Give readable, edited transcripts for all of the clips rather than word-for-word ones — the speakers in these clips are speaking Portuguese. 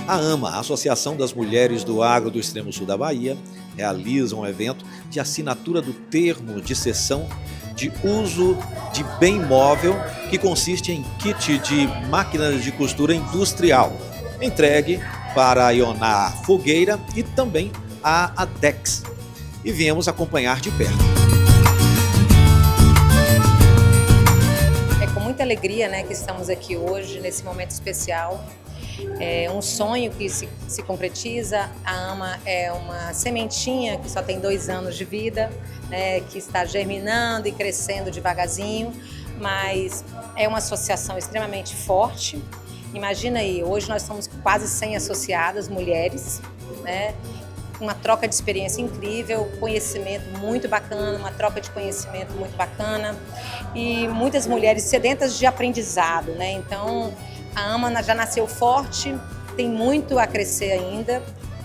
A AMA, a Associação das Mulheres do Agro do Extremo Sul da Bahia, realiza um evento de assinatura do termo de cessão de uso de bem móvel, que consiste em kit de máquinas de costura industrial, entregue para a Ioná Fogueira e também a ADEX. E viemos acompanhar de perto. É com muita alegria, né, que estamos aqui hoje, nesse momento especial. É um sonho que se concretiza. A AMA é uma sementinha que só tem 2 anos de vida, né, que está germinando e crescendo devagarzinho, mas é uma associação extremamente forte. Imagina aí, hoje nós somos quase 100 associadas, mulheres, né? Uma troca de experiência incrível, conhecimento muito bacana, uma troca de conhecimento muito bacana e muitas mulheres sedentas de aprendizado, né? Então, a AMA já nasceu forte, tem muito a crescer ainda,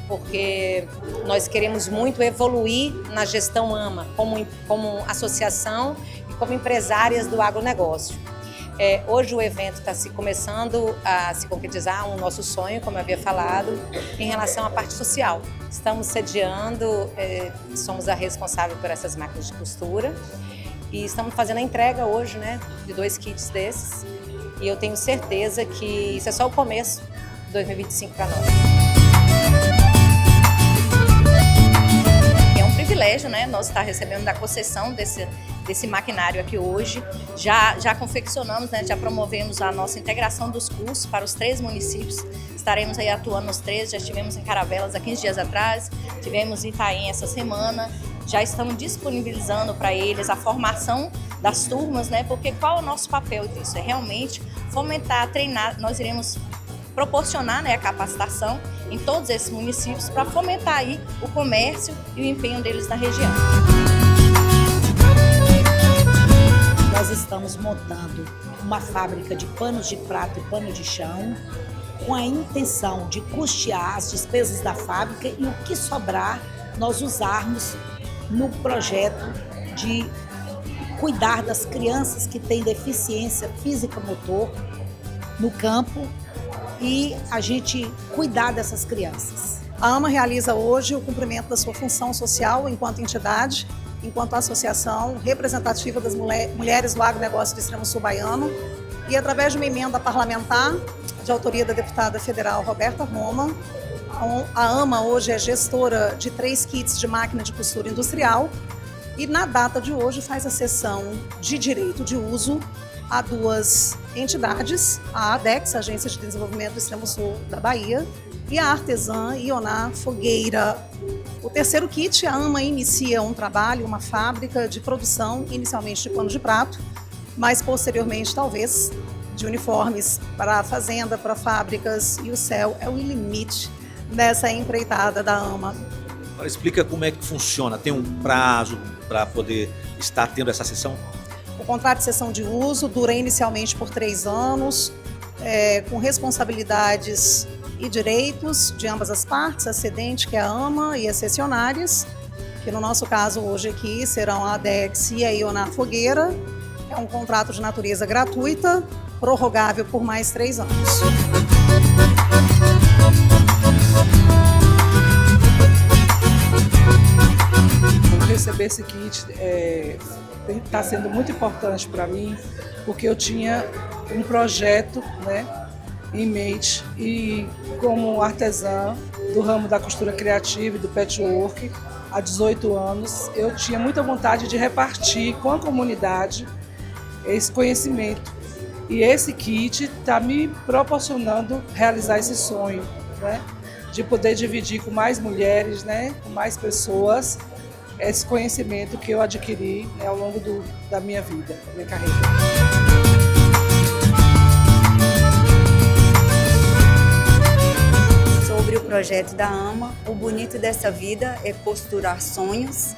porque nós queremos muito evoluir na gestão AMA, como associação e como empresárias do agronegócio. Hoje o evento está começando a se concretizar, um nosso sonho, como eu havia falado, em relação à parte social. Estamos sediando, somos a responsável por essas máquinas de costura e estamos fazendo a entrega hoje, né, de 2 kits desses. E eu tenho certeza que isso é só o começo de 2025 para nós. É um privilégio, né, nós estar recebendo da concessão desse maquinário aqui hoje. Já confeccionamos, né, já promovemos a nossa integração dos cursos para os 3 municípios. Estaremos aí atuando nos 3, já estivemos em Caravelas há 15 dias atrás, tivemos em Itaém essa semana. Já estamos disponibilizando para eles a formação das turmas, né? Porque qual é o nosso papel disso? É realmente fomentar, treinar. Nós iremos proporcionar, né, a capacitação em todos esses municípios para fomentar aí o comércio e o empenho deles na região. Nós estamos montando uma fábrica de panos de prato e pano de chão, com a intenção de custear as despesas da fábrica e o que sobrar nós usarmos no projeto de cuidar das crianças que têm deficiência física-motor no campo e a gente cuidar dessas crianças. A AMA realiza hoje o cumprimento da sua função social enquanto entidade, enquanto associação representativa das mulheres do agronegócio do Extremo Sul Baiano e através de uma emenda parlamentar de autoria da deputada federal Roberta Roma. A AMA hoje é gestora de 3 kits de máquina de costura industrial e na data de hoje faz a cessão de direito de uso a 2 entidades, a ADEX, Agência de Desenvolvimento do Extremo Sul da Bahia, e a artesã Ioná Fogueira. O 3º kit, a AMA inicia um trabalho, uma fábrica de produção, inicialmente de pano de prato, mas posteriormente talvez de uniformes para a fazenda, para fábricas, e o céu é o limite dessa empreitada da AMA. Agora explica como é que funciona, tem um prazo para poder estar tendo essa sessão? O contrato de cessão de uso dura inicialmente por 3 anos, com responsabilidades e direitos de ambas as partes, a cedente, que é a AMA, e as cessionárias, que no nosso caso hoje aqui serão a ADEX e a Ioná Fogueira. É um contrato de natureza gratuita, prorrogável por mais 3 anos. Receber esse kit está sendo muito importante para mim, porque eu tinha um projeto, né, em mente, e como artesã do ramo da costura criativa e do patchwork há 18 anos, eu tinha muita vontade de repartir com a comunidade esse conhecimento. E esse kit está me proporcionando realizar esse sonho, né, de poder dividir com mais mulheres, né, com mais pessoas, esse conhecimento que eu adquiri, né, ao longo da minha vida, da minha carreira. Sobre o projeto da AMA, o bonito dessa vida é costurar sonhos,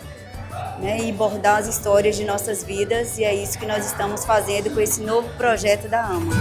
né, e bordar as histórias de nossas vidas, e é isso que nós estamos fazendo com esse novo projeto da AMA.